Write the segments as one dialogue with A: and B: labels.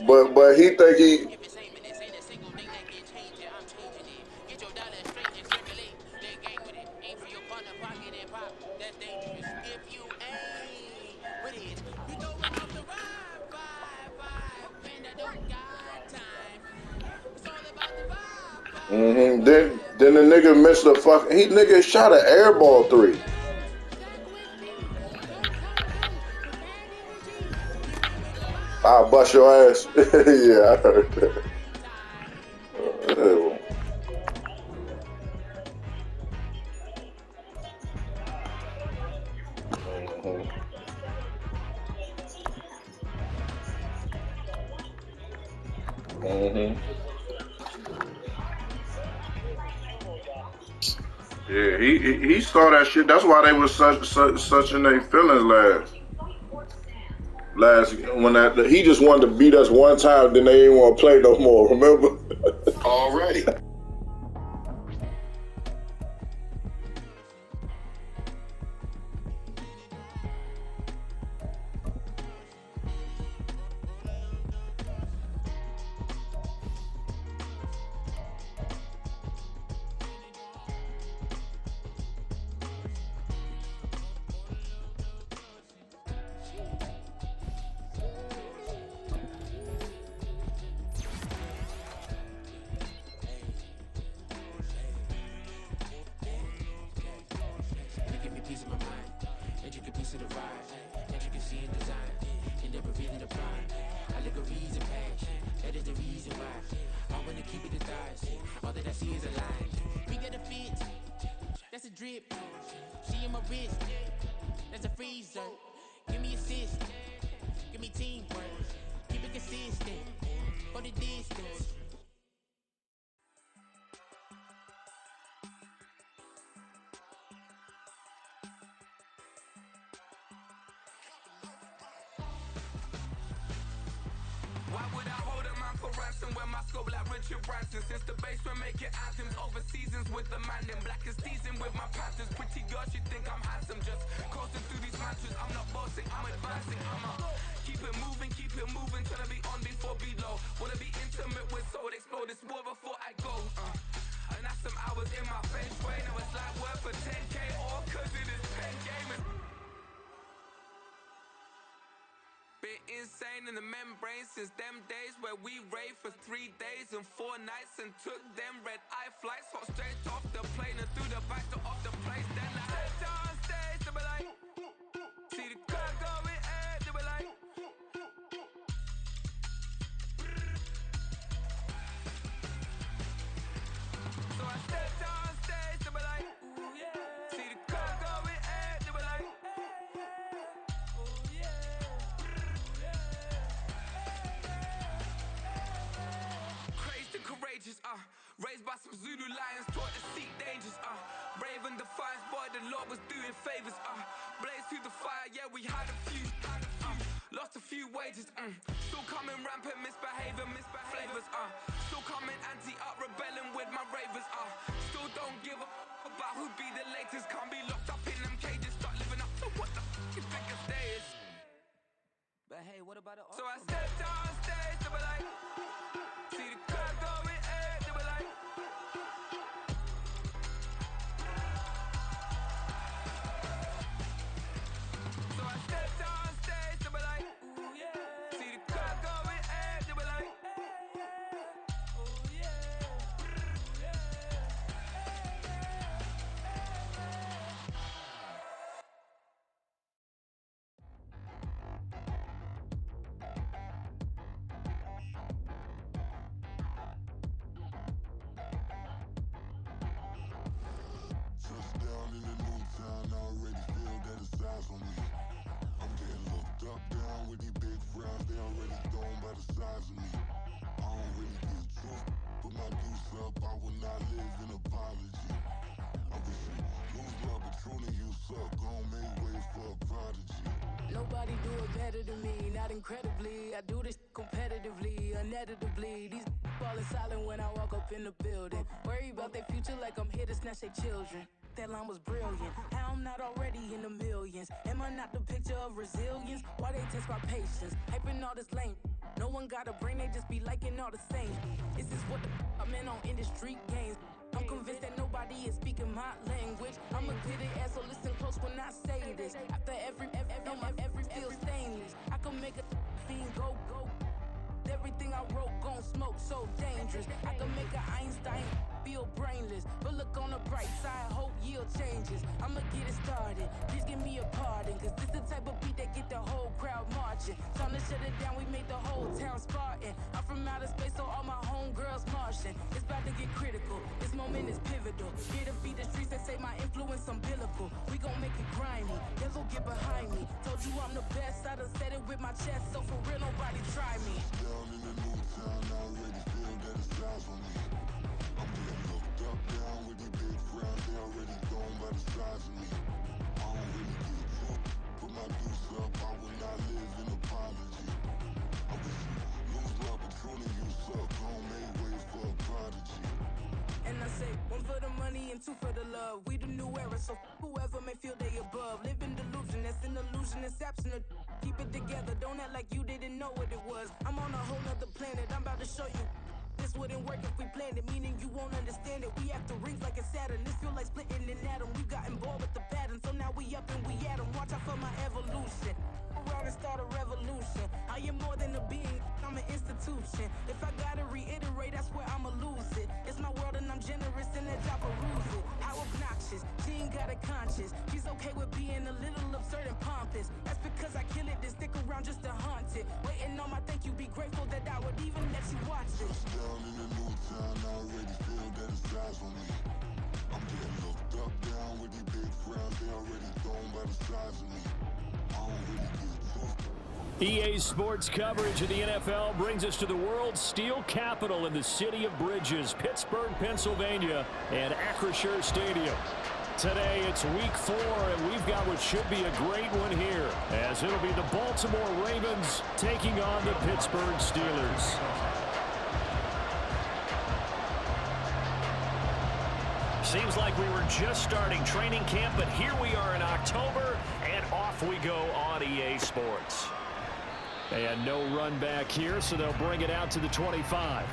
A: But he think he. Then the nigga missed the fuck. He nigga shot an air ball three. I'll bust your ass. Yeah, I heard that. Mhm. Mhm. Yeah, he saw that shit. That's why they was such in their feelings last when that he just wanted to beat us one time. Then they didn't want to play no more. Remember? Already.
B: that line was brilliant. How I'm not already in the millions. Am I not the picture of resilience? Why they test my patience? Hyping all this lame. No one got a brain, they just be liking all the same. Is this what the I'm in on industry games? I'm convinced that nobody is speaking my language. I'ma get it as so listen close when I say this. After every feel stainless. I can make a fiend go. Everything I wrote gon' smoke, so dangerous. I can make an Einstein feel brainless. But look on the bright side, hope yield changes. I'ma get it started, please give me a pardon. Cause this the type of beat that get the whole crowd marching. Time to shut it down, we made the whole town Spartan. I'm from outer space, so all my homegirls Martian. It's about to get critical, this moment is pivotal. Here to beat the streets that say my influence umbilical. We gon' make it grimy, never get behind me. Told you I'm the best, I done said it with my chest. So for real, nobody try me.
C: Down in the new town, I already feel that it's time for me. I'm getting looked up, down with these big crowds, they already gone by the size of me. I don't really get drunk, put my deuce up, I will not live in apology. I wish you lose love, but truly you suck, don't make way for a prodigy.
B: And I say, one for the money and two for the love. We the new era, so whoever may feel they above. Live in delusion, that's an illusion, it's absent. Keep it together, don't act like you didn't know what it was. I'm on a whole nother planet, I'm about to show you. This wouldn't work if we planned it, meaning you won't understand it. We have to rings like a Saturn, this feel like splitting an atom. We got involved with the pattern, so now we up and we at 'em. Watch out for my evolution. Around and start a revolution. I am more than a being, I'm an institution. If I gotta reiterate, that's where I'ma lose it. It's my world and I'm generous and that job peruse it. How obnoxious, she ain't got a conscience. She's okay with being a little absurd and pompous. That's because I kill it, then stick around just to haunt it. Waiting on my thank you, be grateful that I would even let you watch this.
C: Down in the new town, I already feel that it's time for me. I'm getting looked up, down with these big crowds, they already gone by the size of me. I don't really get drunk.
D: EA Sports coverage of the NFL brings us to the world's steel capital in the city of Bridges, Pittsburgh, Pennsylvania, and Acrisure Stadium. Today it's week 4, and we've got what should be a great one here, as it'll be the Baltimore Ravens taking on the Pittsburgh Steelers. Seems like we were just starting training camp, but here we are in October, and off we go on EA Sports. And no run back here, so they'll bring it out to the 25.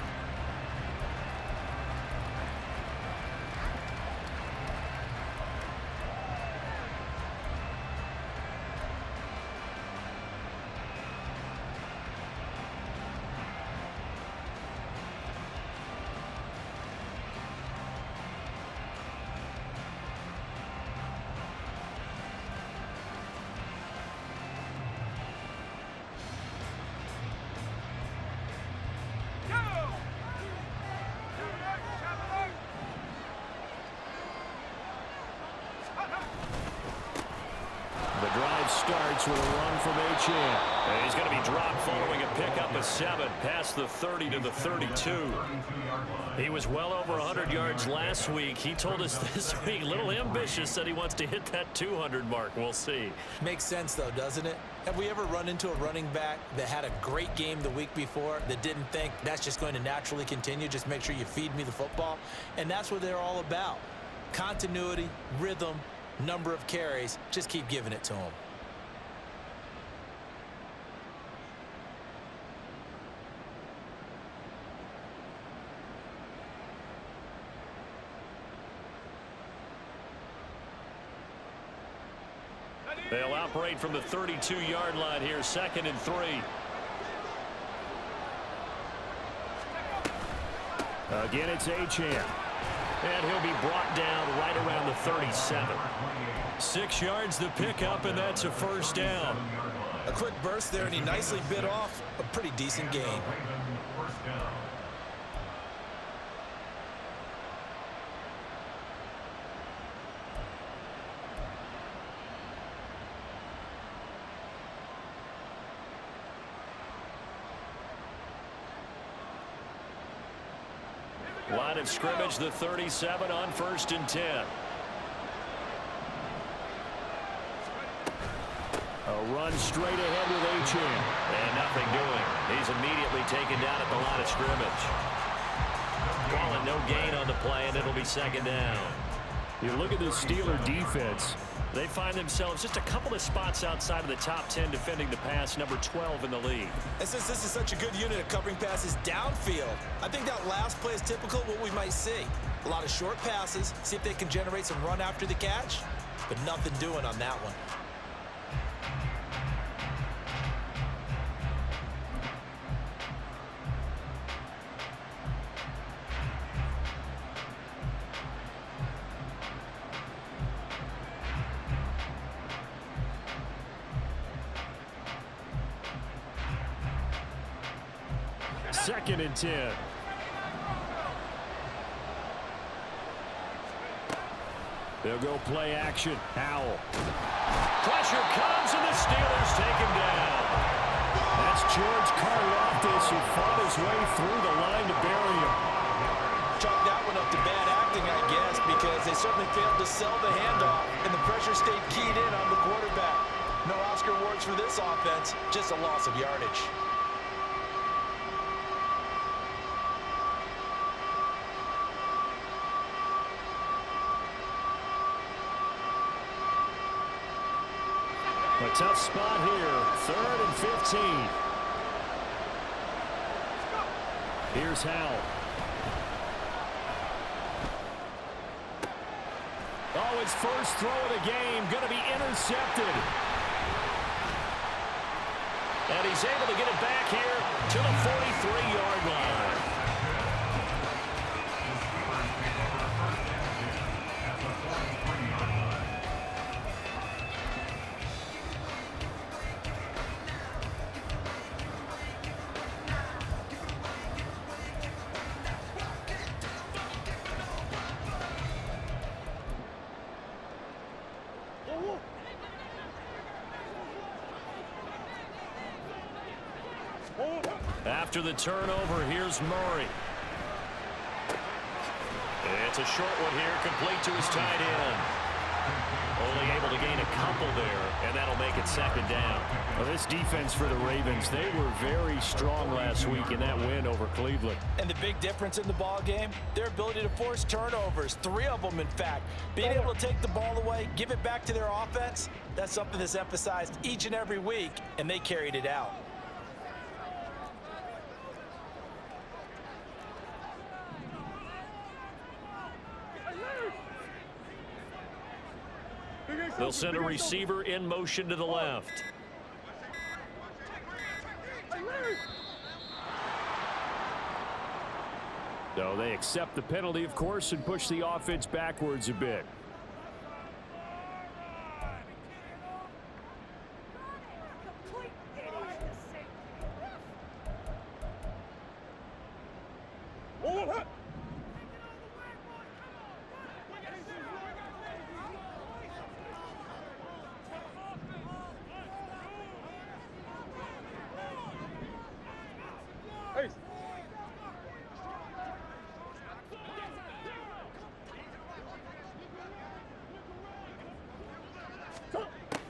D: Starts with a run from Achane. He's going to be dropped following a pickup of 7 past the 30 to the 32. He was well over 100 yards last week. He told us this week, a little ambitious, said he wants to hit that 200 mark. We'll see.
E: Makes sense, though, doesn't it? Have we ever run into a running back that had a great game the week before that didn't think that's just going to naturally continue? Just make sure you feed me the football. And that's what they're all about. Continuity, rhythm, number of carries. Just keep giving it to him.
D: They'll operate from the 32-yard line here, 2nd and 3. Again, it's Achane. And he'll be brought down right around the 37. 6 yards the pickup, and that's a first down.
E: A quick burst there, and he nicely bit off a pretty decent gain.
D: Line of scrimmage, the 37 on 1st and 10. A run straight ahead with Achane. And nothing doing. He's immediately taken down at the line of scrimmage. Calling no gain on the play, and it'll be 2nd down. You look at the Steeler defense. They find themselves just a couple of spots outside of the top 10 defending the pass, number 12 in the league.
E: And since this is such a good unit of covering passes downfield, I think that last play is typical of what we might see. A lot of short passes, see if they can generate some run after the catch, but nothing doing on that one.
D: Second and 10. They'll go play action. Howell. Pressure comes, and the Steelers take him down. That's George Karlaftis, who fought his way through the line to bury him.
E: Chalk that one up to bad acting, I guess, because they certainly failed to sell the handoff, and the pressure stayed keyed in on the quarterback. No Oscar awards for this offense, just a loss of yardage.
D: A tough spot here, 3rd and 15. Here's Howell. Oh, his first throw of the game, going to be intercepted. And he's able to get it back here to the 43-yard line. After the turnover, here's Murray. It's a short one here, complete to his tight end. Only able to gain a couple there, and that'll make it 2nd down. Well, this defense for the Ravens, they were very strong last week in that win over Cleveland.
E: And the big difference in the ball game, their ability to force turnovers, 3 of them in fact. Being able to take the ball away, give it back to their offense, that's something that's emphasized each and every week, and they carried it out.
D: They'll send a receiver in motion to the left. So they accept the penalty, of course, and push the offense backwards a bit.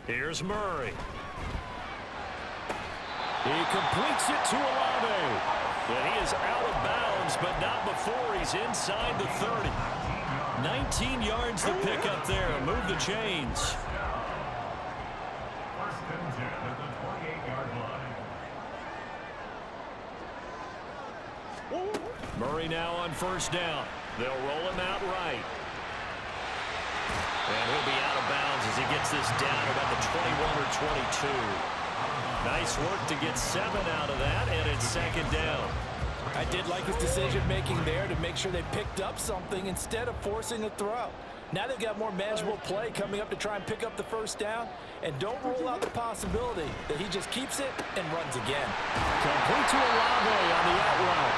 D: Here's Murray. He completes it to Olave. And he is out of bounds, but not before he's inside the 30. 19 yards to pick up there. Move the chains. Murray now on 1st down. They'll roll him out right. And he'll be out of bounds as he gets this down about the 21 or 22. Nice work to get 7 out of that, and it's 2nd down.
E: I did like his decision-making there to make sure they picked up something instead of forcing a throw. Now they've got more manageable play coming up to try and pick up the 1st down, and don't rule out the possibility that he just keeps it and runs again.
D: Complete to Olave on the out route.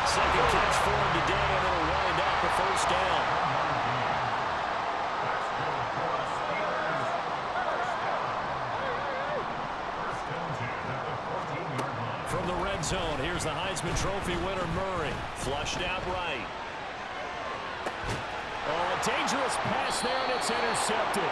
D: 2nd catch for him today, and it'll wind up the 1st down. From the red zone, here's the Heisman Trophy winner, Murray. Flushed out right. Oh, a dangerous pass there, and it's intercepted.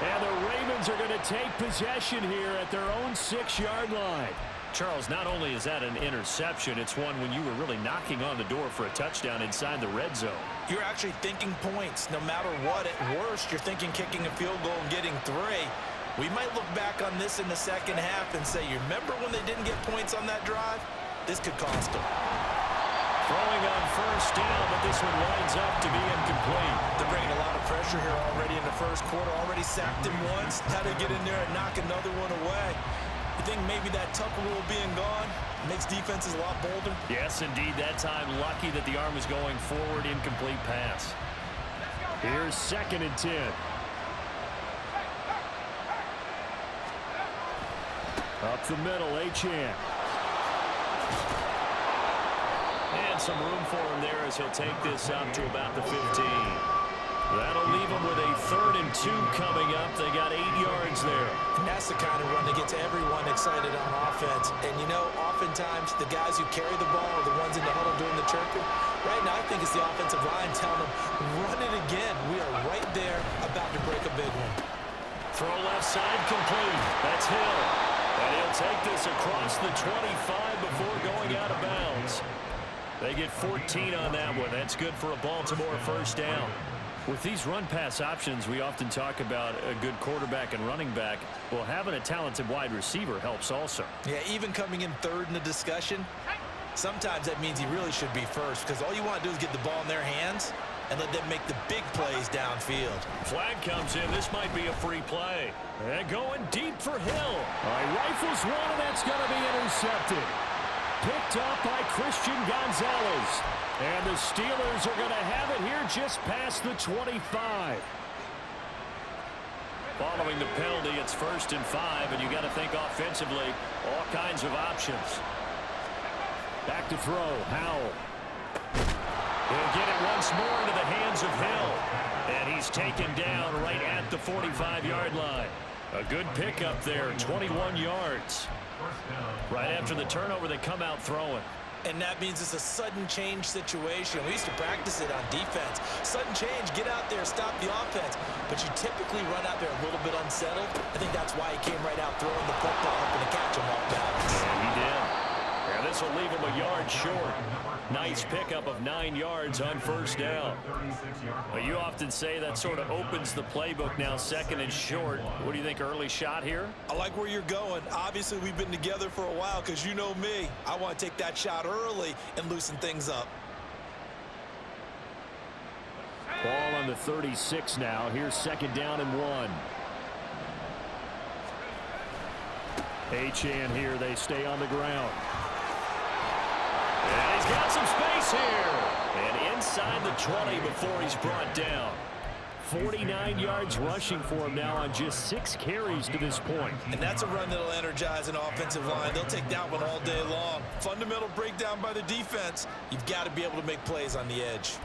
D: And the Ravens are going to take possession here at their own 6-yard line. Charles, not only is that an interception, it's one when you were really knocking on the door for a touchdown inside the red zone.
E: You're actually thinking points. No matter what, at worst, you're thinking kicking a field goal and getting 3. We might look back on this in the second half and say, you remember when they didn't get points on that drive? This could cost them.
D: Throwing on first down, but this one winds up to be incomplete.
E: They're bringing a lot of pressure here already in the first quarter. Already sacked him once. Had to get in there and knock another one away. You think maybe that Tucker rule being gone makes defenses a lot bolder?
D: Yes, indeed. That time, lucky that the arm was going forward. Incomplete pass. Here's 2nd and 10. Up the middle, Achane. And some room for him there as he'll take this up to about the 15. That'll leave him with a 3rd and 2 coming up. They got 8 yards there.
E: And that's the kind of run that gets everyone excited on offense. And, you know, oftentimes the guys who carry the ball are the ones in the huddle doing the chirping. Right now, I think it's the offensive line telling them, run it again. We are right there about to break a big one.
D: Throw left side complete. That's Hill. And he'll take this across the 25 before going out of bounds. They get 14 on that one. That's good for a Baltimore first down. With these run-pass options, we often talk about a good quarterback and running back. Well, having a talented wide receiver helps also.
E: Yeah, even coming in 3rd in the discussion, sometimes that means he really should be first because all you want to do is get the ball in their hands and let them make the big plays downfield.
D: Flag comes in. This might be a free play. And going deep for Hill. Rifles one, and that's going to be intercepted. Picked up by Christian Gonzalez. And the Steelers are going to have it here just past the 25. Following the penalty, it's 1st and 5, and you got to think offensively, all kinds of options. Back to throw, Howell. He'll get it once more into the hands of Hill. And he's taken down right at the 45-yard line. A good pickup there, 21 yards. Right after the turnover, they come out throwing.
E: And that means it's a sudden change situation. We used to practice it on defense. Sudden change, get out there, stop the offense. But you typically run out there a little bit unsettled. I think that's why he came right out throwing the football up and to catch him off balance.
D: Yeah, he did. And this will leave him a yard short. Nice pickup of 9 yards on first down. Well, you often say that sort of opens the playbook now, 2nd and short. What do you think, early shot here?
E: I like where you're going. Obviously, we've been together for a while because you know me. I want to take that shot early and loosen things up.
D: Ball on the 36 now. Here's 2nd down and 1. Achane here. They stay on the ground. And he's got some space here. And inside the 20 before he's brought down. 49 yards rushing for him now on just 6 carries to this point.
E: And that's a run that'll energize an offensive line. They'll take that one all day long. Fundamental breakdown by the defense. You've got to be able to make plays on the edge.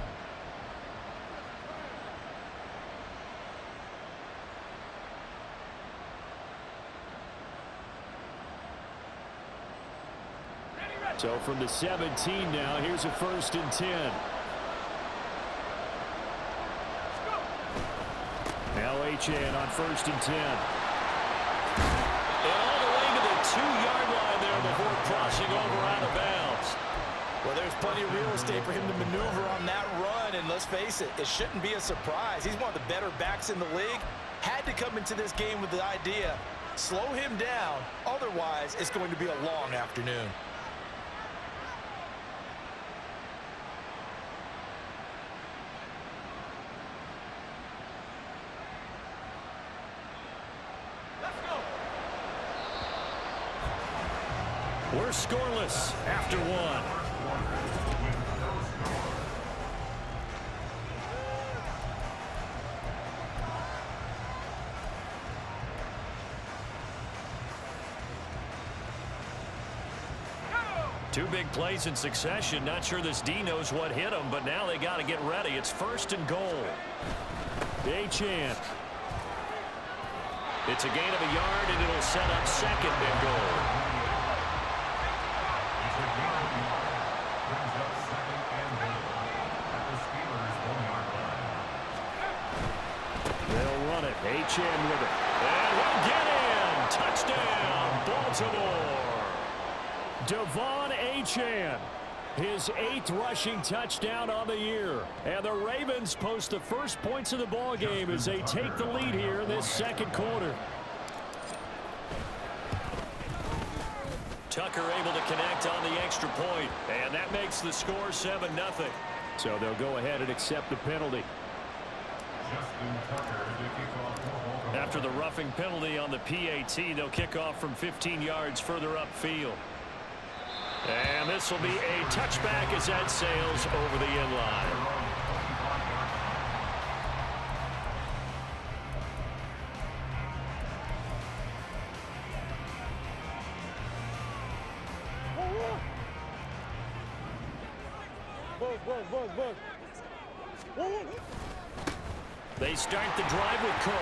D: So from the 17 now, here's a 1st and 10. Now Achane on 1st and 10. And all the way to the 2-yard line there before crossing over out of bounds.
E: Well, there's plenty of real estate for him to maneuver on that run, and let's face it, it shouldn't be a surprise. He's one of the better backs in the league. Had to come into this game with the idea, slow him down, otherwise it's going to be a long afternoon.
D: We're scoreless after 1. Two big plays in succession. Not sure this D knows what hit him, but now they got to get ready. It's 1st and goal. Achane. It's a gain of a yard, and it'll set up 2nd and goal. They'll run it. Achane with it. And he'll get in. Touchdown, Baltimore. Devon Achane, his 8th rushing touchdown on the year. And the Ravens post the first points of the ball game as they take the lead here in this second quarter. Tucker able to connect on the extra point, and that makes the score 7-0. So they'll go ahead and accept the penalty. After the roughing penalty on the PAT, they'll kick off from 15 yards further upfield. And this will be a touchback as that sails over the end line. They start the drive with Cook.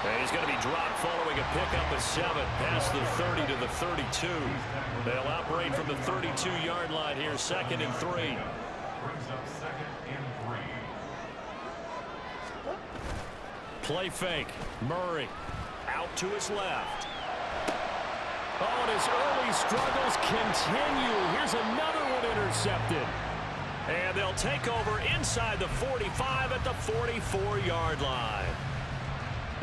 D: And he's going to be dropped following a pickup of 7 past the 30 to the 32. They'll operate from the 32-yard line here, 2nd and 3. Play fake. Murray out to his left. Oh, and his early struggles continue. Here's another one intercepted. And they'll take over inside the 45 at the 44-yard line.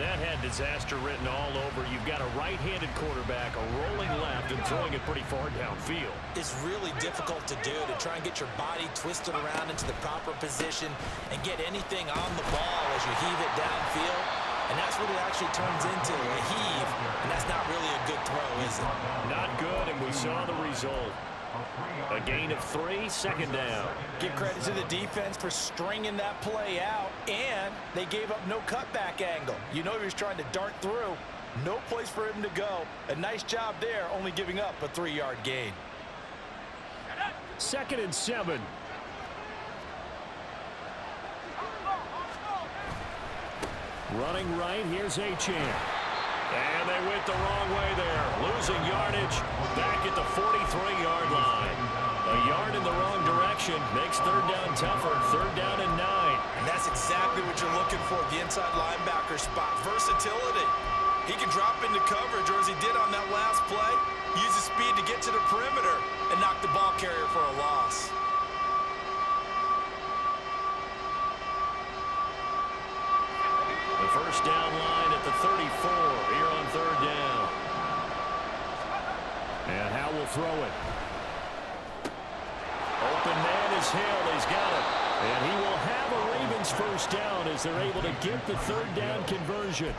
D: That had disaster written all over. You've got a right-handed quarterback, a rolling left, and throwing it pretty far downfield.
E: It's really difficult to do, to try and get your body twisted around into the proper position and get anything on the ball as you heave it downfield. And that's what it actually turns into, a heave. And that's not really a good throw, is it?
D: Not good, and we saw the result. A gain of 3, 2nd down.
E: Give credit to the defense for stringing that play out, and they gave up no cutback angle. You know he was trying to dart through. No place for him to go. A nice job there, only giving up a 3-yard gain.
D: 2nd and 7. Running right, here's Achane. And they went the wrong way there. Losing yardage back at the 43-yard line. A yard in the wrong direction makes 3rd down tougher. 3rd down and 9.
E: And that's exactly what you're looking for at the inside linebacker spot. Versatility. He can drop into coverage, or as he did on that last play, use his speed to get to the perimeter and knock the ball carrier for a loss.
D: The first down line at the 34 here on 3rd down. And Howe will throw it. Open man is Hill. He's got it. And he will have a Ravens first down as they're able to get the 3rd down conversion.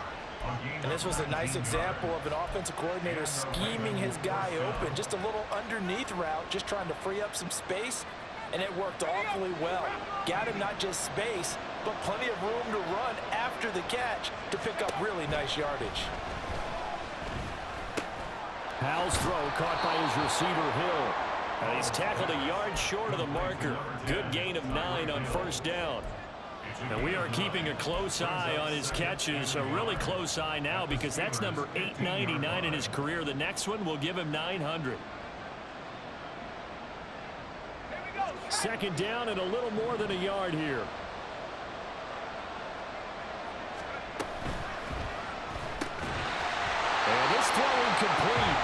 E: And this was a nice example of an offensive coordinator scheming his guy open. Just a little underneath route, just trying to free up some space. And it worked awfully well. Got him not just space, but plenty of room to run after the catch to pick up really nice yardage.
D: Howell's throw caught by his receiver, Hill. And he's tackled a yard short of the marker. Good gain of 9 on 1st down. And we are keeping a close eye on his catches. A really close eye now because that's number 899 in his career. The next one will give him 900. 2nd down and a little more than a yard here. And this throw incomplete.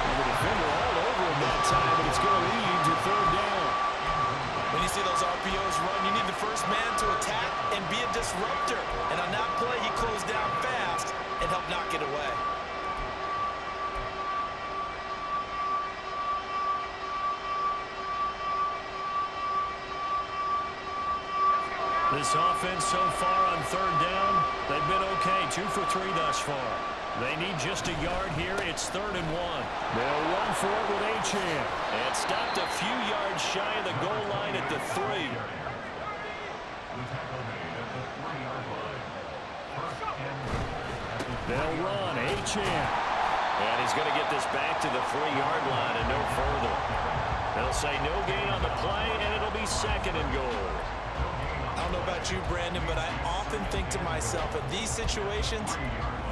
D: And the defender all over him that time, but it's going to lead to 3rd down.
E: When you see those RPOs run, you need the first man to attack and be a disruptor. And on that play, he closed down fast and helped knock it away.
D: This offense so far on 3rd down, they've been okay. 2 for 3 thus far. They need just a yard here. It's 3rd and 1. They'll run for it with Achane. And stopped a few yards shy of the goal line at the 3. They'll run. Achane. And he's going to get this back to the 3-yard line and no further. They'll say no gain on the play, and it'll be 2nd and goal.
E: I don't know about you, Brandon, but I often think to myself, in these situations,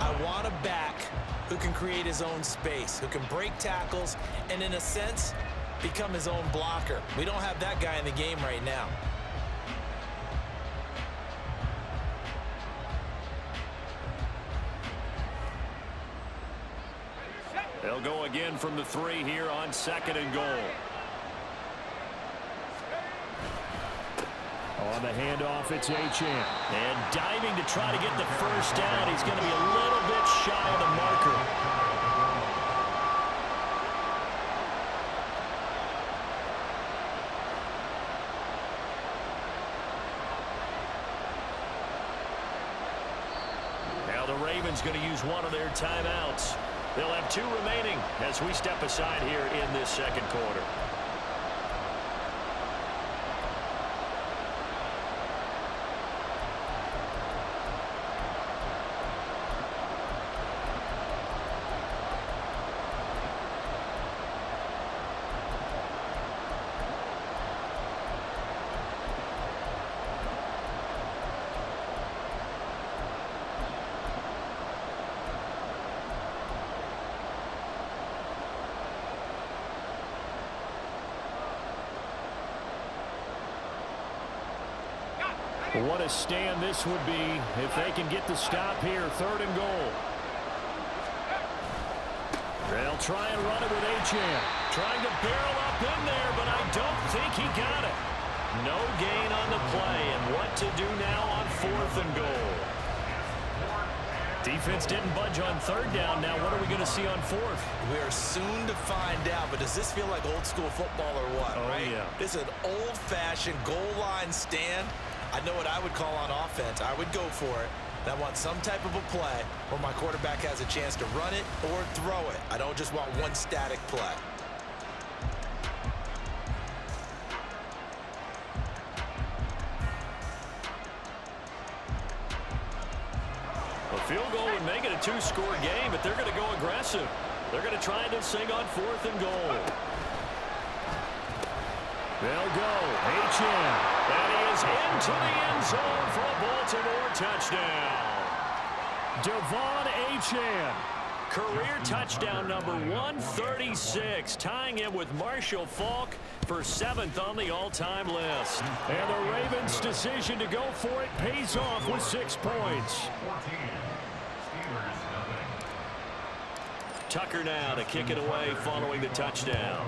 E: I want a back who can create his own space, who can break tackles, and in a sense, become his own blocker. We don't have that guy in the game right now.
D: They'll They'll go again from the 3 here on 2nd and goal. On the handoff, it's Achane. And diving to try to get the first down. He's going to be a little bit shy of the marker. Now the Ravens going to use one of their timeouts. They'll have 2 remaining as we step aside here in this 2nd quarter. What a stand this would be if they can get the stop here. 3rd and goal. They'll try and run it with Achane. Trying to barrel up in there, but I don't think he got it. No gain on the play, and what to do now on 4th and goal. Defense didn't budge on 3rd down. Now what are we going to see on 4th?
E: We're soon to find out, but does this feel like old school football or what, right?
D: Yeah.
E: This is an old-fashioned goal line stand. I know what I would call on offense. I would go for it. And I want some type of a play where my quarterback has a chance to run it or throw it. I don't just want one static play.
D: A field goal would make it a 2-score game, but they're going to go aggressive. They're going to try this thing on 4th and goal. They'll go. Achane. And he is into the end zone for a Baltimore touchdown. Devon Achane. Career touchdown number 136. Tying him with Marshall Faulk for 7th on the all-time list. And the Ravens' decision to go for it pays off with 6 points. Tucker now to kick it away following the touchdown.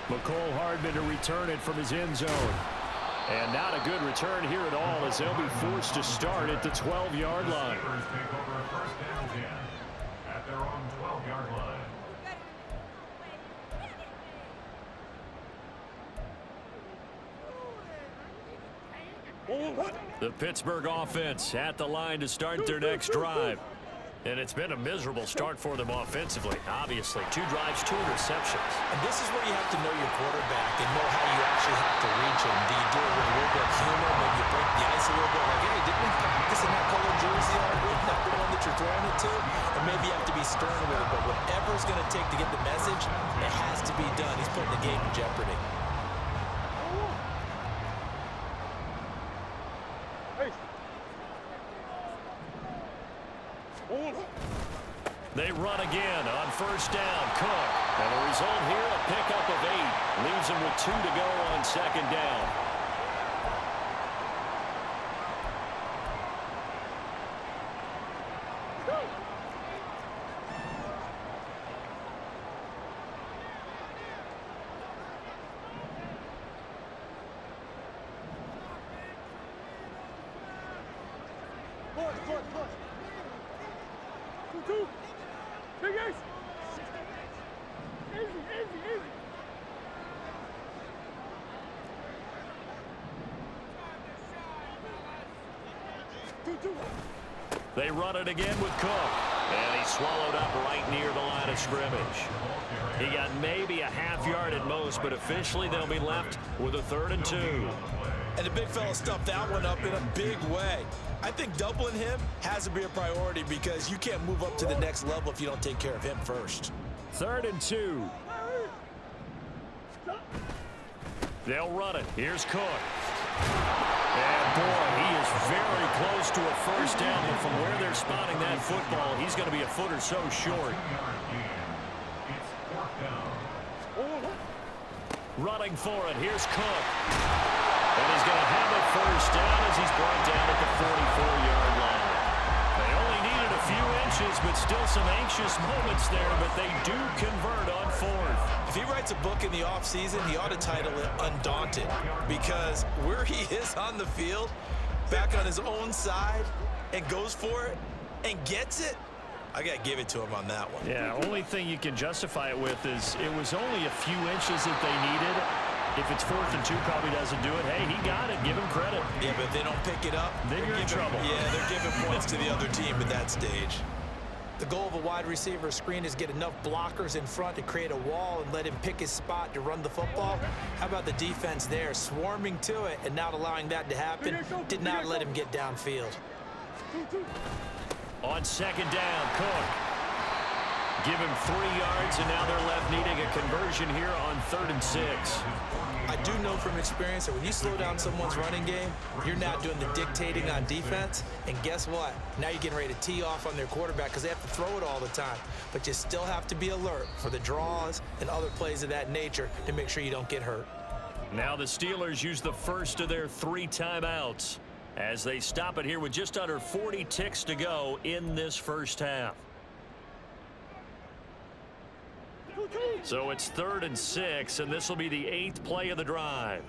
D: McCole Hardman to return it from his end zone. And not a good return here at all as they'll be forced to start at the 12-yard line.
F: Take over 1st down 10 at their own 12-yard line.
D: The Pittsburgh offense at the line to start their next drive. And it's been a miserable start for them offensively. Obviously, 2 drives, 2 interceptions.
E: And this is where you have to know your quarterback and know how you actually have to reach him. Do you do it with a little bit of humor? Maybe you break the ice a little bit. Like, hey, didn't we practice in that color jersey already? Not the one that you're throwing it to? Or maybe you have to be stern with it. But whatever it's going to take to get the message, it has to be done. He's putting the game in jeopardy.
D: They run again on 1st down. Cook. And the result here, a pickup of 8. Leaves him with 2 to go on 2nd down. They run it again with Cook. And he's swallowed up right near the line of scrimmage. He got maybe a half yard at most, but officially they'll be left with a 3rd and 2.
E: And the big fella stuffed that one up in a big way. I think doubling him has to be a priority because you can't move up to the next level if you don't take care of him first.
D: 3rd and 2. They'll run it. Here's Cook. And boy, he is very close to a 1st down, but from where they're spotting that football, he's going to be a foot or so short. Running for it. Here's Cook. And he's going to have a 1st down as he's brought down at the 44-yard line. inches, but still some anxious moments there, but they do convert on fourth.
E: If he writes a book in the offseason, he ought to title it Undaunted, because where he is on the field, back on his own side, and goes for it and gets it, I got to give it to him on that one.
D: Yeah, only thing you can justify it with is it was only a few inches that they needed. If it's 4th and 2, probably doesn't do it. Hey, he got it. Give him credit.
E: Yeah, but if they don't pick it up,
D: then you're in trouble.
E: Yeah, they're giving points to the other team at that stage. The goal of a wide receiver screen is get enough blockers in front to create a wall and let him pick his spot to run the football. How about the defense there, swarming to it and not allowing that to happen? Did not let him get downfield.
D: On second down, Cook. Give him 3 yards, and now they're left needing a conversion here on 3rd and 6.
E: I do know from experience that when you slow down someone's running game, you're not doing the dictating on defense. And guess what? Now you're getting ready to tee off on their quarterback because they have to throw it all the time. But you still have to be alert for the draws and other plays of that nature to make sure you don't get hurt.
D: Now the Steelers use the first of their 3 timeouts as they stop it here with just under 40 ticks to go in this first half. So it's 3rd and 6, and this will be the 8th play of the drive.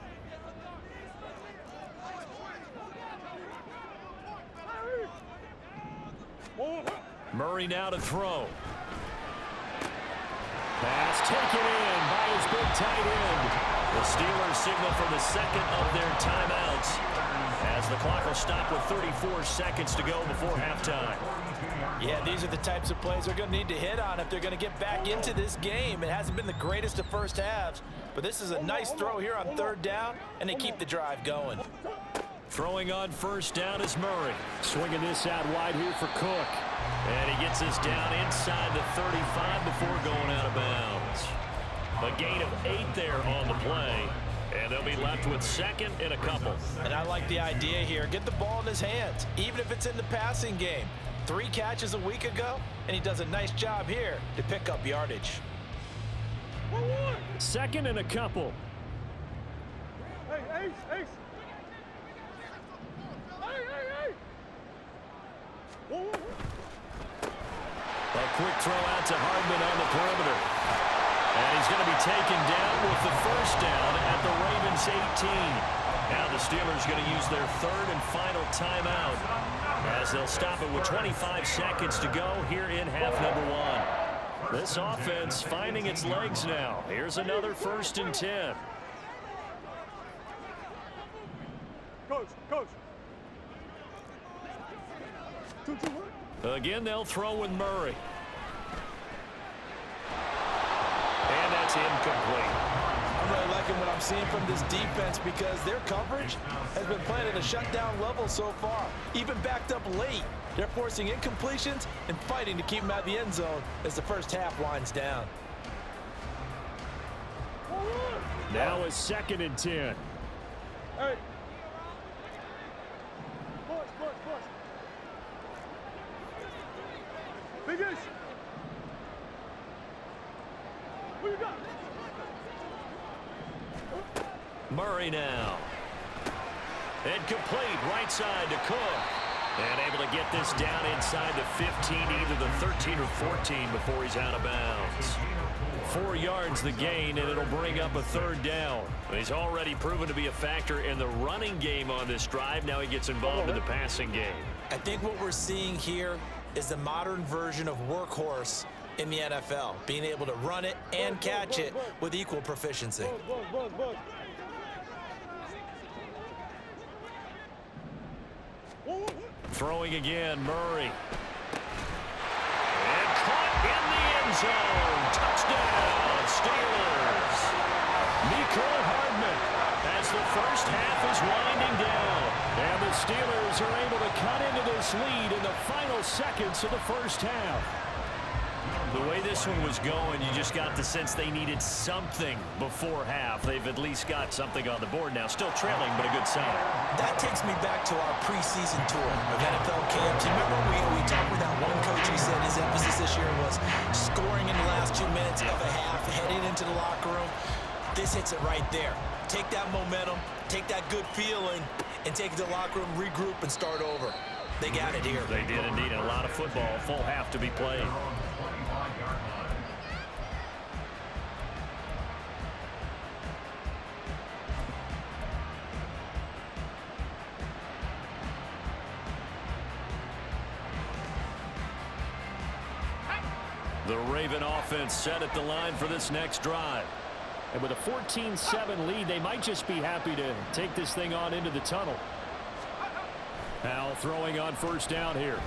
D: Murray now to throw. Pass taken in by his big tight end. The Steelers signal for the second of their timeouts as the clock will stop with 34 seconds to go before halftime.
E: Yeah, these are the types of plays they're going to need to hit on if they're going to get back into this game. It hasn't been the greatest of first halves, but this is a nice throw here on 3rd down, and they keep the drive going.
D: Throwing on 1st down is Murray. Swinging this out wide here for Cook. And he gets this down inside the 35 before going out of bounds. A gain of 8 there on the play. And they'll be left with 2nd and a couple.
E: And I like the idea here. Get the ball in his hands, even if it's in the passing game. 3 catches a week ago, and he does a nice job here to pick up yardage.
D: 2nd and a couple.
G: Hey, Ace. Hey.
D: A quick throw out to Hardman on the perimeter. And he's going to be taken down with the 1st down at the Ravens 18. Now the Steelers going to use their 3rd and final timeout as they'll stop it with 25 seconds to go here in half number 1. This offense finding its legs now. Here's another 1st and 10.
G: Coach.
D: Again, they'll throw with Murray. And that's incomplete.
E: I'm really liking what I'm seeing from this defense because their coverage has been playing at a shutdown level so far. Even backed up late, they're forcing incompletions and fighting to keep them out of the end zone as the first half winds down.
D: Now is 2nd and 10.
G: Hey. Big Ish. What you got?
D: Murray now. Incomplete, right side to Cook. And able to get this down inside the 15, either the 13 or 14 before he's out of bounds. 4 yards the gain, and it'll bring up a 3rd down. He's already proven to be a factor in the running game on this drive. Now he gets involved in the passing game.
E: I think what we're seeing here is the modern version of workhorse in the NFL, being able to run it and catch it with equal proficiency.
D: Throwing again, Murray. And caught in the end zone. Touchdown, Steelers. Mecole Hardman as the first half is winding down. And the Steelers are able to cut into this lead in the final seconds of the first half. The way this one was going, you just got the sense they needed something before half. They've at least got something on the board now. Still trailing, but a good sign.
E: That takes me back to our preseason tour of NFL camps. You remember we talked with that one coach who said his emphasis this year was scoring in the last 2 minutes of a half, heading into the locker room. This hits it right there. Take that momentum, take that good feeling, and take it to the locker room, regroup, and start over. They got it here.
D: They did indeed. A lot of football. Full half to be played. The Raven offense set at the line for this next drive. And with a 14-7 lead, they might just be happy to take this thing on into the tunnel. Now throwing on first down here.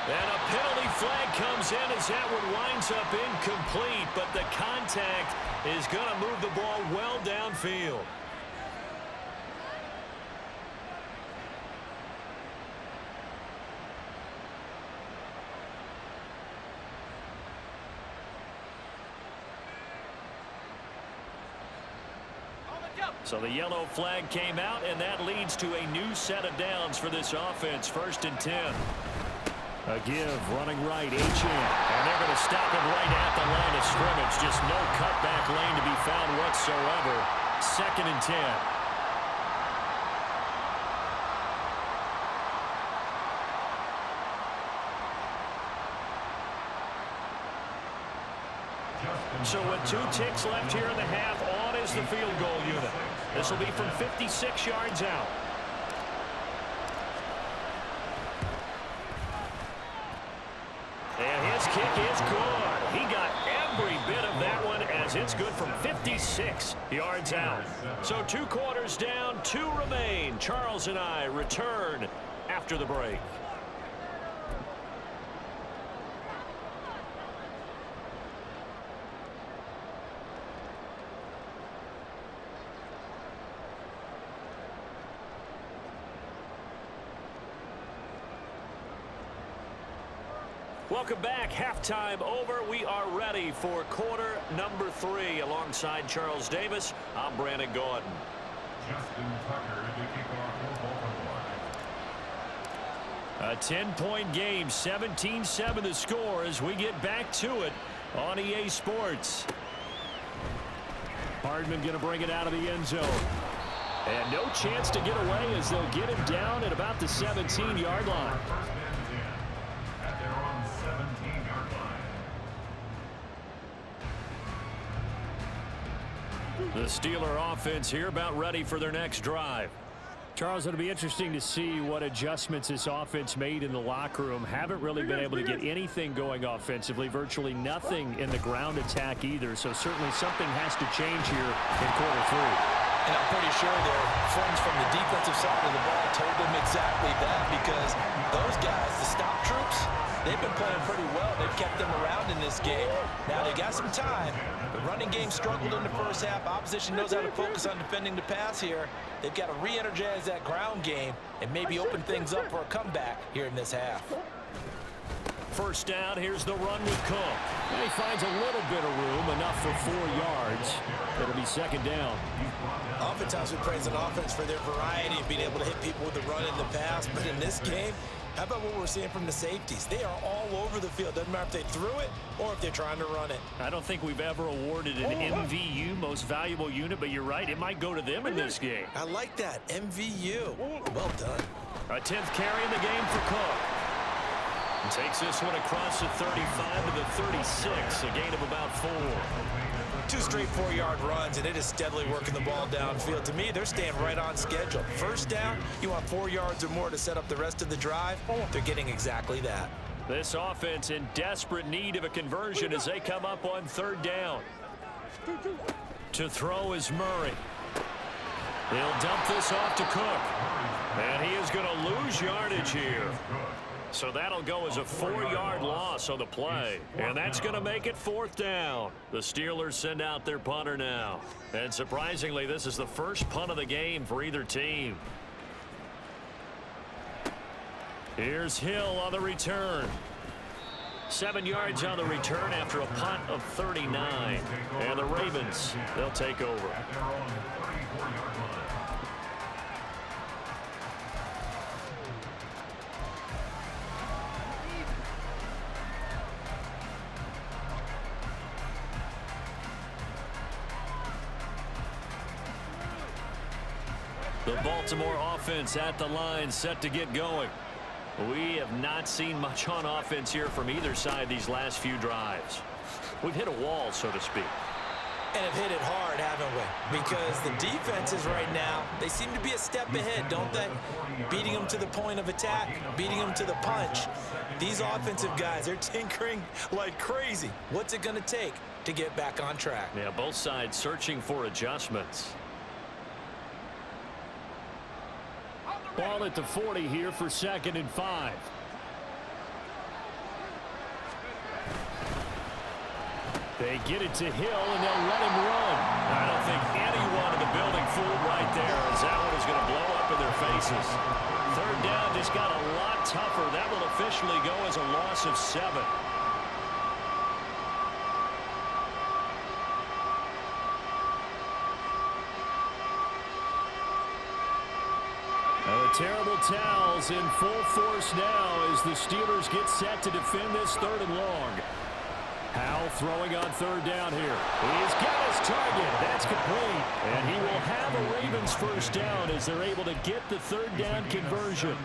D: And a penalty flag comes in as that one winds up incomplete, but the contact is going to move the ball well downfield. So the yellow flag came out, and that leads to a new set of downs for this offense. 1st and 10. A give, running right, H-in. And they're going to stop him right at the line of scrimmage. Just no cutback lane to be found whatsoever. 2nd and 10. So with 2 ticks left here in the half, on is the field goal unit. This will be from 56 yards out. And his kick is good. He got every bit of that one as it's good from 56 yards out. So 2 quarters down, 2 remain. Charles and I return after the break. Welcome back. Halftime over. We are ready for quarter number 3. Alongside Charles Davis, I'm Brandon Gordon.
F: Justin Tucker to kick off for Baltimore.
D: A 10-point game, 17-7 the score as we get back to it on EA Sports. Hardman going to bring it out of the end zone. And no chance to get away as they'll get him down at about the 17-yard line. The Steeler offense here about ready for their next drive. Charles, it'll be interesting to see what adjustments this offense made in the locker room. Haven't really been able to get anything going offensively, virtually nothing in the ground attack either. So certainly something has to change here in quarter 3.
E: And I'm pretty sure their friends from the defensive side of the ball told them exactly that, because those guys, the stop troops, they've been playing pretty well. They've kept them around in this game. Now they got some time. The running game struggled in the first half. Opposition knows how to focus on defending the pass here. They've got to re-energize that ground game and maybe open things up for a comeback here in this half.
D: First down, here's the run with Cook. And he finds a little bit of room, enough for 4 yards. It'll be 2nd down.
E: Oftentimes we praise an offense for their variety of being able to hit people with the run and the pass, but in this game, how about what we're seeing from the safeties? They are all over the field. Doesn't matter if they threw it or if they're trying to run it.
D: I don't think we've ever awarded an MVU, most valuable unit, but you're right, it might go to them in this game.
E: I like that, MVU. Well done.
D: A 10th carry in the game for Cook. And takes this one across the 35 to the 36, a gain of about 4.
E: 2 straight 4-yard runs, and it is steadily working the ball downfield. To me, they're staying right on schedule. First down, you want 4 yards or more to set up the rest of the drive. They're getting exactly that.
D: This offense in desperate need of a conversion as they come up on 3rd down. To throw is Murray. They'll dump this off to Cook. And he is going to lose yardage here. So that'll go as a 4-yard loss on the play. And that's going to make it 4th down. The Steelers send out their punter now. And surprisingly, this is the first punt of the game for either team. Here's Hill on the return. 7 yards on the return after a punt of 39. And the Ravens, they'll take over. The Baltimore offense at the line, set to get going. We have not seen much on offense here from either side these last few drives. We've hit a wall, so to speak.
E: And have hit it hard, haven't we? Because the defenses right now, they seem to be a step ahead, don't they? Beating them to the point of attack, beating them to the punch. These offensive guys, they're tinkering like crazy. What's it going to take to get back on track?
D: Yeah, both sides searching for adjustments. Ball at the 40 here for 2nd and 5. They get it to Hill, and they'll let him run. I don't think anyone in the building fooled right there, as that one is going to blow up in their faces. 3rd down just got a lot tougher. That will officially go as a loss of 7. The terrible towels in full force now as the Steelers get set to defend this 3rd and long. Howell throwing on 3rd down here. He's got his target. That's complete. And he will have a Ravens 1st down as they're able to get the 3rd down conversion.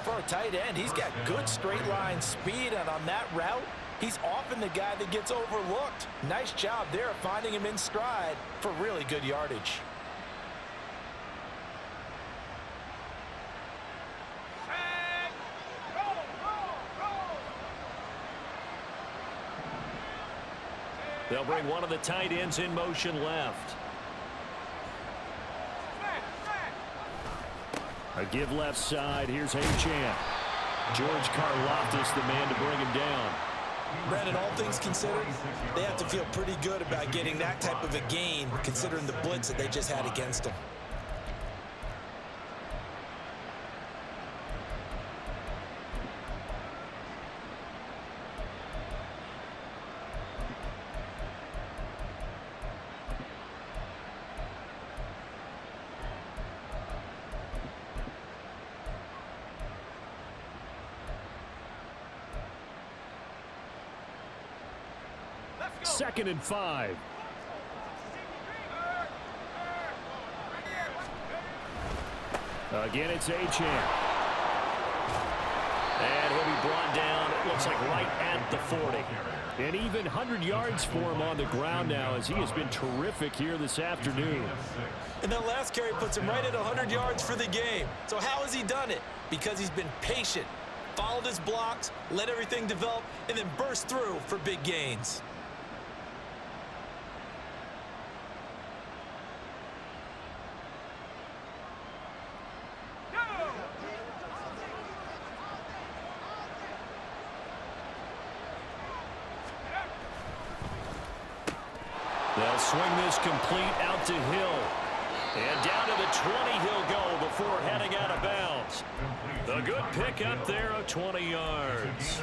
E: For a tight end, he's got good straight line speed, and on that route, he's often the guy that gets overlooked. Nice job there finding him in stride for really good yardage.
D: They'll bring one of the tight ends in motion left. A give left side. Here's Achane. George Karlaftis, the man to bring him down.
E: Brandon, all things considered, they have to feel pretty good about getting that type of a gain, considering the blitz that they just had against them.
D: Second and 5. Again, it's Achane. And he'll be brought down, it looks like right at the 40. And even 100 yards for him on the ground now, as he has been terrific here this afternoon.
E: And that last carry puts him right at 100 yards for the game. So how has he done it? Because he's been patient, followed his blocks, let everything develop, and then burst through for big gains.
D: They'll swing this complete out to Hill. And down to the 20 he'll go before heading out of bounds. A good pick up there of 20 yards.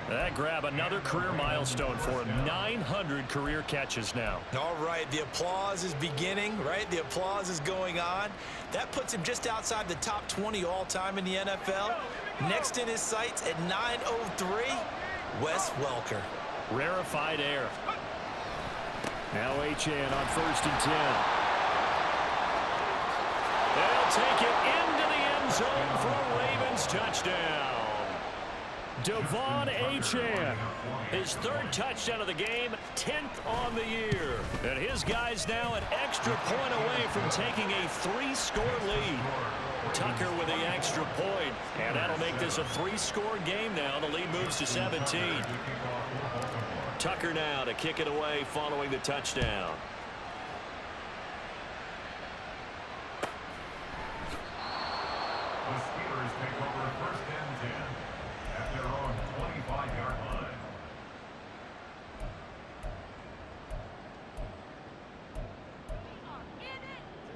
D: That grab another career milestone for him. 900 career catches now.
E: All right, the applause is beginning, right? The applause is going on. That puts him just outside the top 20 all-time in the NFL. Next in his sights at 903, Wes Welker.
D: Rarefied air. Now Achane on 1st and 10. They'll take it into the end zone for a Ravens touchdown. Devon Achane, his 3rd touchdown of the game, 10th on the year. And his guys now an extra point away from taking a 3-score lead. Tucker with the extra point, and that'll make this a 3-score game now. The lead moves to 17. Tucker now to kick it away following the touchdown.
F: The Steelers take over 1st and 10 at their own 25-yard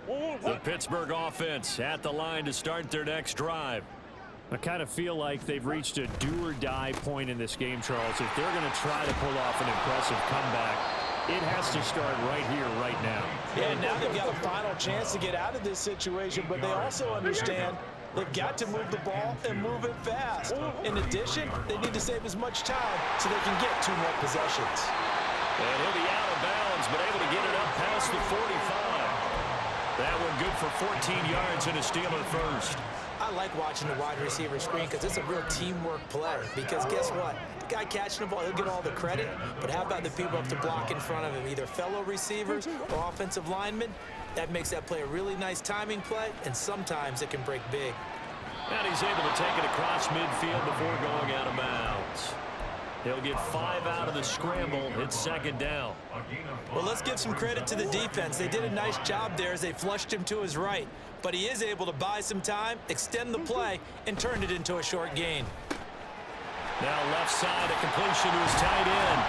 F: line.
D: The Pittsburgh offense at the line to start their next drive. I kind of feel like they've reached a do-or-die point in this game, Charles. If they're going to try to pull off an impressive comeback, it has to start right here, right now.
E: Yeah, now they've got a final chance to get out of this situation, but they also understand they've got to move the ball and move it fast. In addition, they need to save as much time so they can get 2 more possessions.
D: And he'll be out of bounds, but able to get it up past the 45. That one good for 14 yards and a Steeler first.
E: I like watching the wide receiver screen because it's a real teamwork play. Because guess what? The guy catching the ball, he'll get all the credit. But how about the people up to block in front of him, either fellow receivers or offensive linemen? That makes that play a really nice timing play, and sometimes it can break big.
D: And he's able to take it across midfield before going out of bounds. He'll get 5 out of the scramble. It's second down.
E: Well, let's give some credit to the defense. They did a nice job there as they flushed him to his right. But he is able to buy some time, extend the play, and turn it into a short gain.
D: Now left side, a completion to his tight end.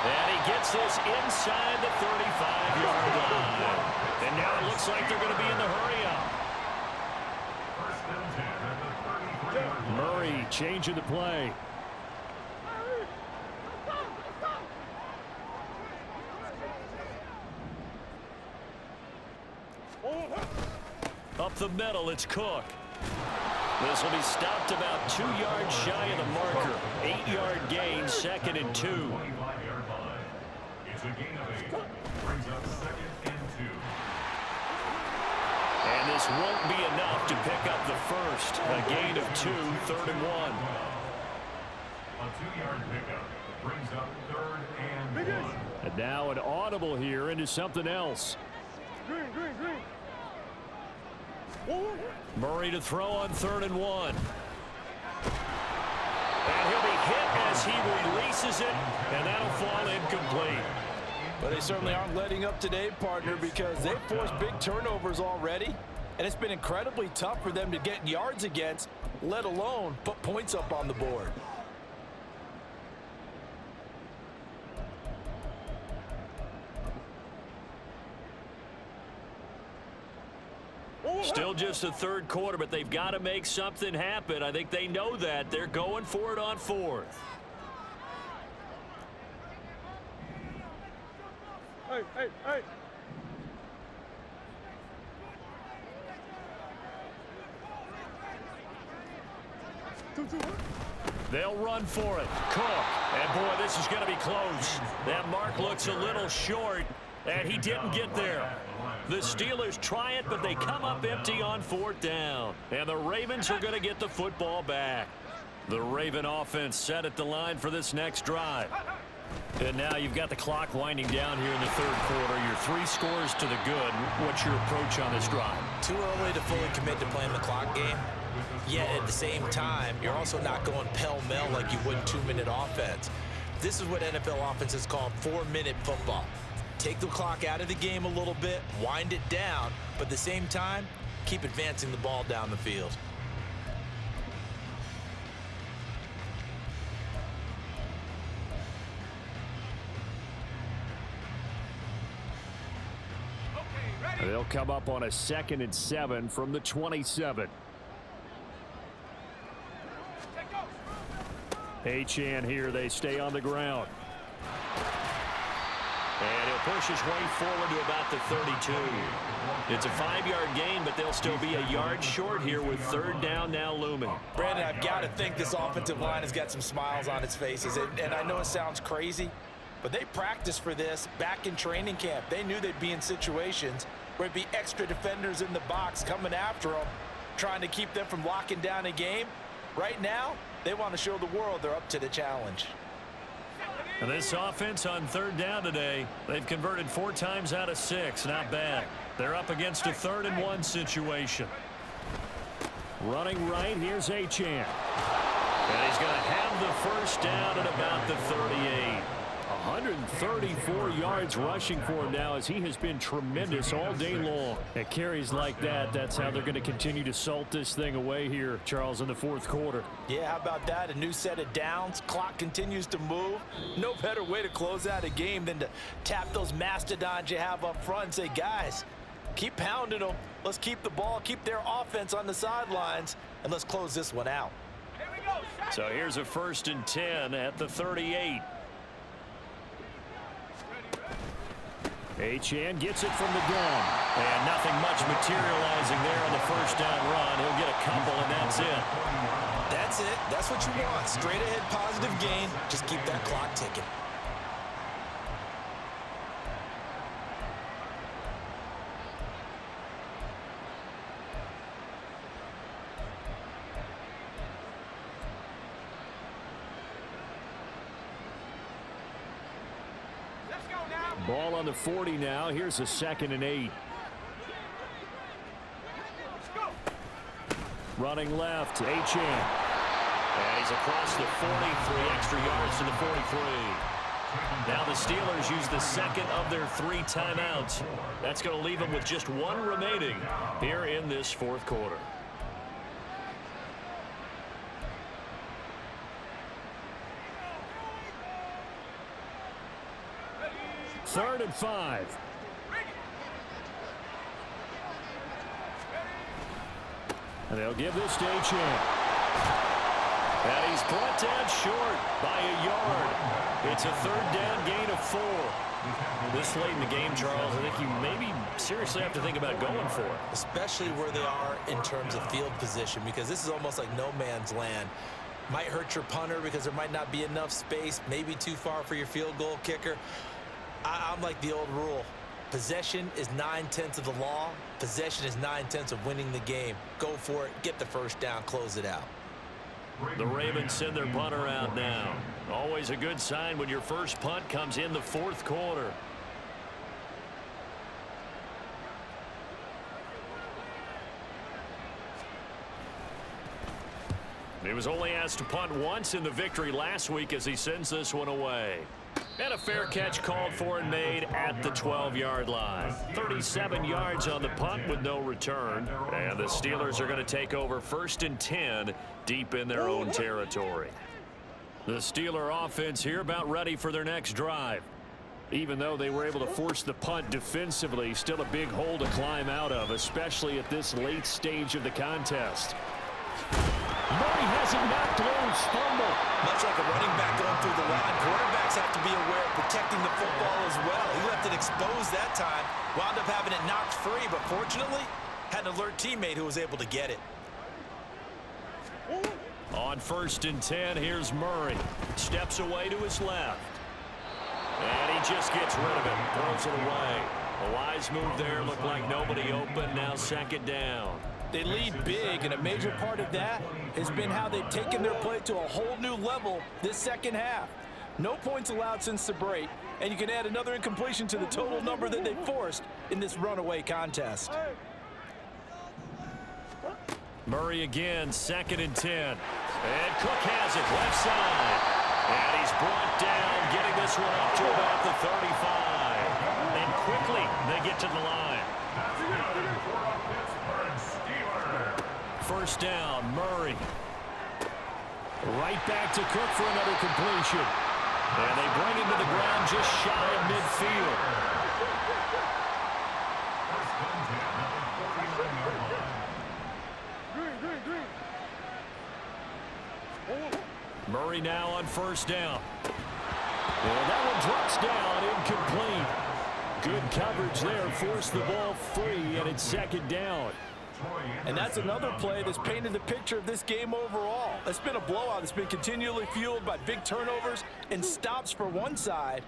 D: And he gets this inside the 35-yard line. And now it looks like they're going to be in the hurry-up. Murray changing the play. Up the middle, it's Cook. This will be stopped about 2 yards shy of the marker. 8-yard gain, second and 2.
F: It's a gain of 8. Brings up second and 2.
D: And this won't be enough to pick up the first. A gain of 2, third and 1.
F: A 2-yard pickup brings up third and 1.
D: And now an audible here into something else.
G: Green.
D: Murray to throw on third and 1. And he'll be hit as he releases it, and that'll fall incomplete.
H: But they certainly aren't letting up today, partner, because they've forced big turnovers already, and it's been incredibly tough for them to get yards against, let alone put points up on the board.
D: Still just the third quarter, but they've got to make something happen. I think they know that. They're going for it on fourth.
G: Hey.
D: They'll run for it. Cook. And, boy, this is going to be close. That mark looks a little short, and he didn't get there. The Steelers try it, but they come up empty on fourth down. And the Ravens are going to get the football back. The Raven offense set at the line for this next drive. And now you've got the clock winding down here in the third quarter. You're 3 scores to the good. What's your approach on this drive?
E: Too early to fully commit to playing the clock game. Yet at the same time, you're also not going pell-mell like you would in 2-minute offense. This is what NFL offenses call 4-minute football. Take the clock out of the game a little bit, wind it down, but at the same time, keep advancing the ball down the field.
D: They'll come up on a 2nd and 7 from the 27. Achane here, they stay on the ground. And he'll push his way forward to about the 32. It's a 5-yard gain, but they'll still be a yard short here with third down now looming.
H: Brandon, I've got to think this offensive line has got some smiles on its faces. And I know it sounds crazy, but they practiced for this back in training camp. They knew they'd be in situations where it'd be extra defenders in the box coming after them, trying to keep them from locking down a game. Right now, they want to show the world they're up to the challenge.
D: And this offense on third down today, they've converted 4 times out of 6. Not bad. They're up against a 3rd and 1 situation. Running right, here's Achane. And he's going to have the first down at about the 38. 134 yards rushing for him now as he has been tremendous all day long. At carries like that, that's how they're going to continue to salt this thing away here, Charles, in the fourth quarter.
H: Yeah, how about that? A new set of downs. Clock continues to move. No better way to close out a game than to tap those mastodons you have up front and say, guys, keep pounding them. Let's keep the ball, keep their offense on the sidelines, and let's close this one out.
D: So here's a 1st and 10 at the 38. Achane gets it from the gun. And nothing much materializing there on the first down run. He'll get a couple, and that's it.
E: That's it. That's what you want. Straight ahead positive gain. Just keep that clock ticking.
D: Ball on the 40 now. Here's a 2nd and 8. Running left, Achane. And he's across the 40, 3 extra yards to the 43. Now the Steelers use the 2nd of their 3 timeouts. That's going to leave them with just 1 remaining here in this 4th quarter. 3rd and 5. And they'll give this to Achane. And he's brought down short by a yard. It's a 3rd down gain of 4. This late in the game, Charles, I think you maybe seriously have to think about going for it.
E: Especially where they are in terms of field position, because this is almost like no man's land. Might hurt your punter because there might not be enough space, maybe too far for your field goal kicker. I'm like the old rule. Possession is 9/10 of the law. Possession is 9/10 of winning the game. Go for it. Get the 1st down. Close it out.
D: The Ravens send their punter out now. Always a good sign when your first punt comes in the 4th quarter. He was only asked to punt once in the victory last week as he sends this one away. And a fair catch called for and made at the 12-yard line. 37 yards on the punt with no return. And the Steelers are going to take over 1st and 10 deep in their own territory. The Steeler offense here about ready for their next drive. Even though they were able to force the punt defensively, still a big hole to climb out of, especially at this late stage of the contest. Murray has it knocked loose. Fumble.
E: Much like a running back going through the line, quarterbacks have to be aware of protecting the football as well. He left it exposed that time, wound up having it knocked free, but fortunately, had an alert teammate who was able to get it.
D: On 1st and 10, here's Murray. Steps away to his left. And he just gets rid of it. Throws it away. A wise move there. Looked like nobody open. Now 2nd down.
H: They lead big, and a major part of that has been how they've taken their play to a whole new level this 2nd half. No points allowed since the break, and you can add another incompletion to the total number that they forced in this runaway contest.
D: Murray again, 2nd and 10. And Cook has it, left side. And he's brought down, getting this one up to about the 35. And quickly, they get to the line. 1st down, Murray. Right back to Cook for another completion. And they bring him to the ground just shy of midfield. Murray now on 1st down. And that one drops down, incomplete. Good coverage there, forced the ball free, and it's 2nd down.
H: And that's another play that's painted the picture of this game overall. It's been a blowout that's been continually fueled by big turnovers and stops for one side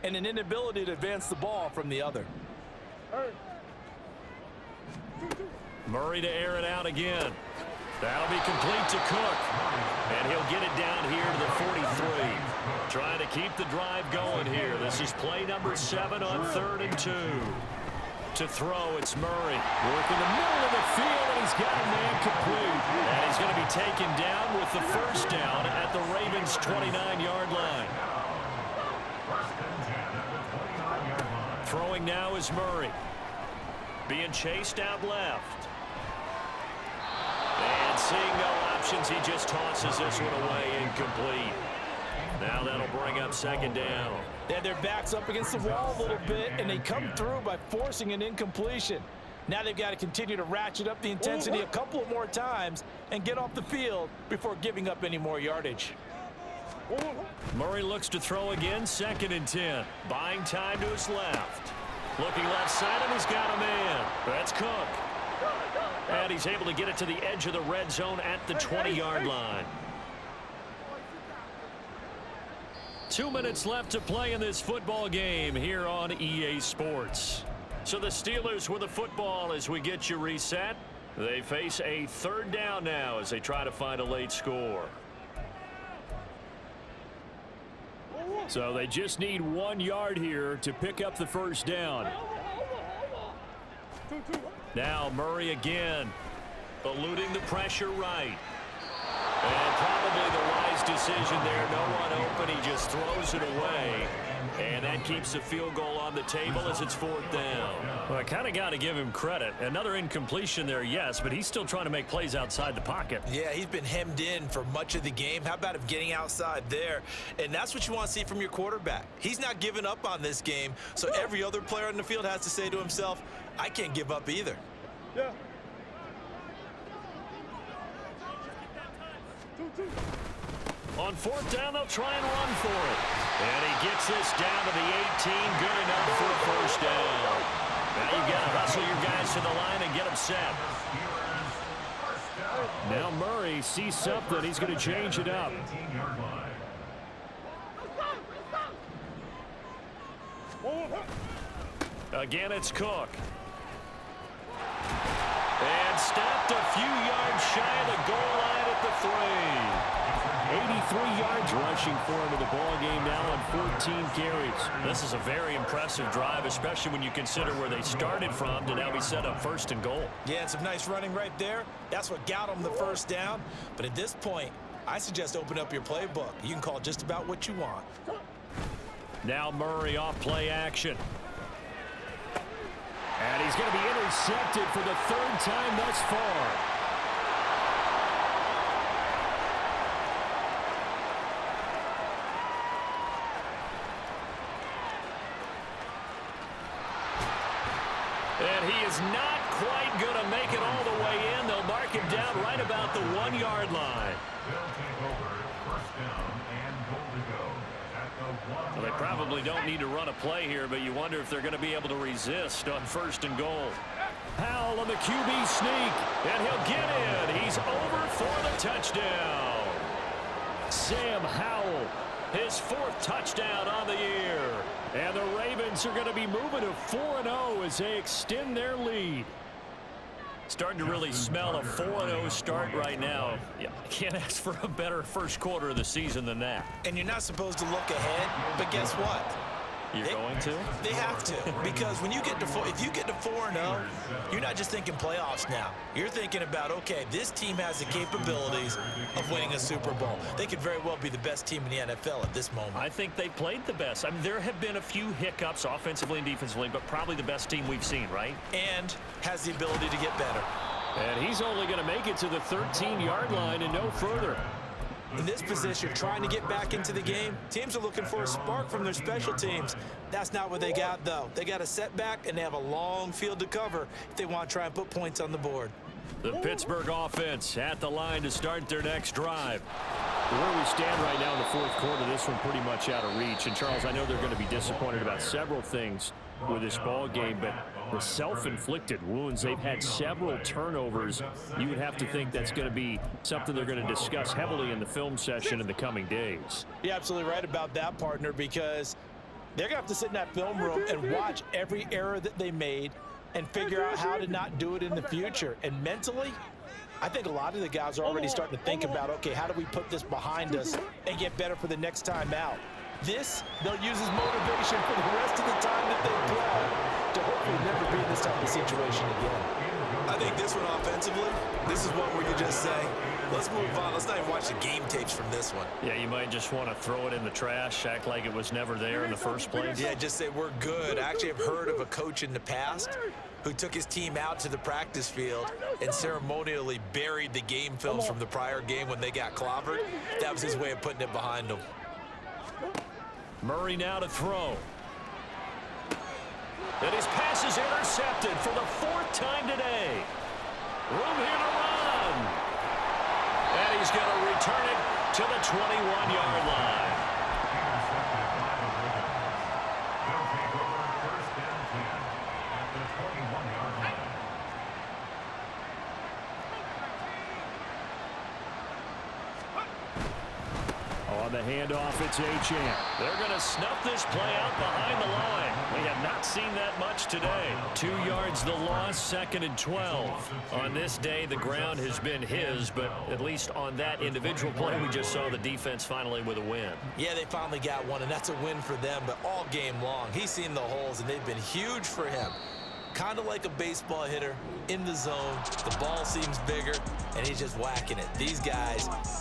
H: and an inability to advance the ball from the other.
D: Murray to air it out again. That'll be complete to Cook. And he'll get it down here to the 43. Trying to keep the drive going here. This is play number 7 on 3rd and 2. To throw, it's Murray. Working the middle of the field, and he's got a man complete. And he's going to be taken down with the 1st down at the Ravens' 29-yard line. Throwing now is Murray. Being chased out left. And seeing no options, he just tosses this one away, incomplete. Now that'll bring up 2nd down.
H: They had their backs up against the wall a little bit, and they come through by forcing an incompletion. Now they've got to continue to ratchet up the intensity a couple of more times and get off the field before giving up any more yardage.
D: Murray looks to throw again, 2nd and 10. Buying time to his left. Looking left side, and he's got a man. That's Cook. And he's able to get it to the edge of the red zone at the 20-yard line. 2 minutes left to play in this football game here on EA Sports. So the Steelers with the football as we get you reset. They face a 3rd down now as they try to find a late score. So they just need 1 yard here to pick up the first down. Now Murray again, eluding the pressure right. And probably the wise decision there. No one open. He just throws it away. And that keeps the field goal on the table as it's 4th down. Well, I kind of got to give him credit. Another incompletion there, yes, but he's still trying to make plays outside the pocket.
E: Yeah, he's been hemmed in for much of the game. How about him getting outside there? And that's what you want to see from your quarterback. He's not giving up on this game, so every other player on the field has to say to himself, I can't give up either.
G: Yeah.
D: On 4th down, they'll try and run for it. And he gets this down to the 18. Good enough for a first down. Now you've got to hustle your guys to the line and get them set. Now Murray sees something. He's going to change it up. Again, it's Cook. And stopped a few yards shy of the goal line at the 3. 83 yards rushing for him in the ball game now on 14 carries. This is a very impressive drive, especially when you consider where they started from to now be set up 1st and goal.
E: Yeah, and some nice running right there. That's what got them the first down. But at this point, I suggest open up your playbook. You can call just about what you want.
D: Now Murray off play action. And he's going to be intercepted for the 3rd time thus far. And he is not quite going to make it all the way in. They'll mark him down right about the 1 yard line.
F: They'll take over 1st down and goal to go at the 1
D: Well, they probably don't need to run a play here, but you wonder if they're going to be able to resist on 1st and goal. Howell on the QB sneak, and he'll get in. He's over for the touchdown. Sam Howell, his 4th touchdown on the year. And the Ravens are going to be moving to 4-0 as they extend their lead. Starting to really smell a 4-0 start right now. Yeah, can't ask for a better first quarter of the season than that.
E: And you're not supposed to look ahead, but guess what?
D: You're going to?
E: They have to, because when you get to if you get to 4-0, you're not just thinking playoffs now. You're thinking about, okay, this team has the capabilities of winning a Super Bowl. They could very well be the best team in the NFL at this moment.
D: I think they played the best. I mean, there have been a few hiccups offensively and defensively, but probably the best team we've seen, right?
E: And has the ability to get better.
D: And he's only going to make it to the 13-yard line and no further.
E: In this position, trying to get back into the game, teams are looking for a spark from their special teams. That's not what they got, though. They got a setback, and they have a long field to cover if they want to try and put points on the board.
D: The Pittsburgh offense at the line to start their next drive. Where we stand right now in the 4th quarter, this one pretty much out of reach. And, Charles, I know they're going to be disappointed about several things with this ball game, but the self-inflicted wounds, they've had several turnovers. You would have to think that's going to be something they're going to discuss heavily in the film session in the coming days.
E: You're absolutely right about that, partner, because they're going to have to sit in that film room and watch every error that they made and figure out how to not do it in the future. And mentally, I think a lot of the guys are already starting to think about, okay, how do we put this behind us and get better for the next time out? This, they'll use as motivation for the rest of the time that they play to hopefully never be in this type of situation again. I think this one offensively, this is one where you just say, let's move on. Let's not even watch the game tapes from this one.
D: Yeah, you might just want to throw it in the trash, act like it was never there in the first place.
E: Yeah, just say we're good. I actually have heard of a coach in the past who took his team out to the practice field and ceremonially buried the game films from the prior game when they got clobbered. That was his way of putting it behind them.
D: Murray now to throw. And his pass is intercepted for the 4th time today. Room here to run. And he's going to return it to the 21-yard line.
F: They'll take over 1st and 10 at the 21-yard line.
D: On the handoff, it's Achane.
I: They're going to snuff this play out behind the line. We have not seen that much today.
D: 2 yards the loss, 2nd and 12.
I: On this day, the ground has been his, but at least on that individual play, we just saw the defense finally with a win.
E: Yeah, they finally got one, and that's a win for them, but all game long, he's seen the holes, and they've been huge for him. Kind of like a baseball hitter in the zone. The ball seems bigger, and he's just whacking it. These guys